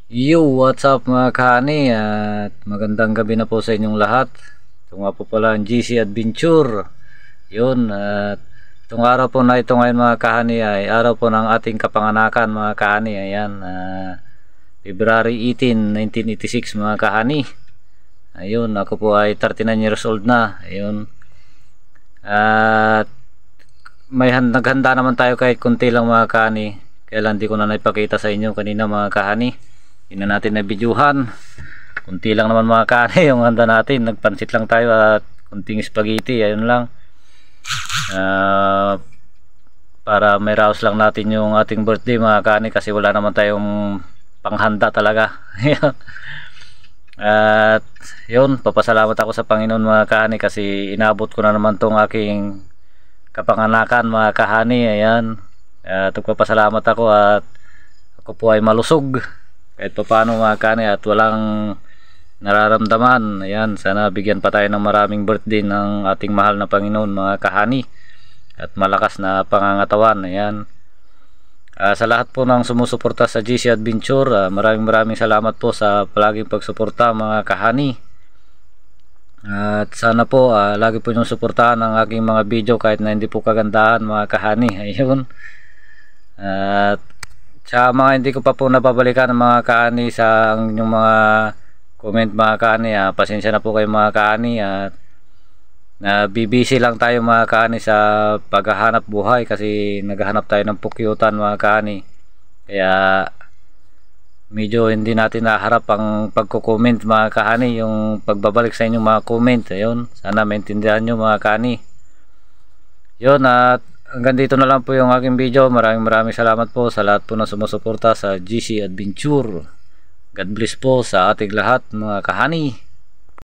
Yo, what's up mga kani, at magandang gabi na po sa inyong lahat. Ito nga po pala ang GC Adventure. Yun, at itong araw po na ito ngayon mga kahani ay araw po ng ating kapanganakan mga kahani. Ayan, February 18, 1986 mga kahani. Ayun, ako po ay 39 years old na. Ayun, at naghanda naman tayo kahit kunti lang mga kahani. Kaya lang di ko na naipakita sa inyo kanina mga kahani. Hindi na natin na videohan. Kunti lang naman mga kani yung handa natin. Nagpansit lang tayo at kunting spaghetti. Ayun lang. Para may raos lang natin yung ating birthday mga kani, kasi wala naman tayong panghanda talaga. At yun, papasalamat ako sa Panginoon mga kani kasi inabot ko na naman tong aking kapanganakan mga kahani. Ayan. At nagpapasalamat ako at ako po ay malusog kahit pa paano mga kani at walang nararamdaman. Ayan, sana bigyan pa tayo ng maraming birthday ng ating mahal na Panginoon mga kahani at malakas na pangangatawan. Ayan, sa lahat po ng sumusuporta sa GC Adventure, maraming salamat po sa palaging pagsuporta mga kahani. At sana po lagi po yung suportahan ang aking mga video kahit na hindi po kagandahan mga kahani. Ayun, at sa mga hindi ko pa po nababalikan ng mga kaani sa inyong mga comment mga kaani, pasensya na po kayo mga kaani, at busy lang tayo mga kaani sa paghahanap buhay kasi naghahanap tayo ng pukyutan mga kaani, kaya medyo hindi natin naharap ang pagko-comment mga kaani, yung pagbabalik sa inyong mga comment. Ayun, sana maintindihan nyo mga kaani. Yun, at hanggang dito na lang po yung aking video. Maraming salamat po sa lahat po na sumusuporta sa GC Adventure. God bless po sa ating lahat mga kahani.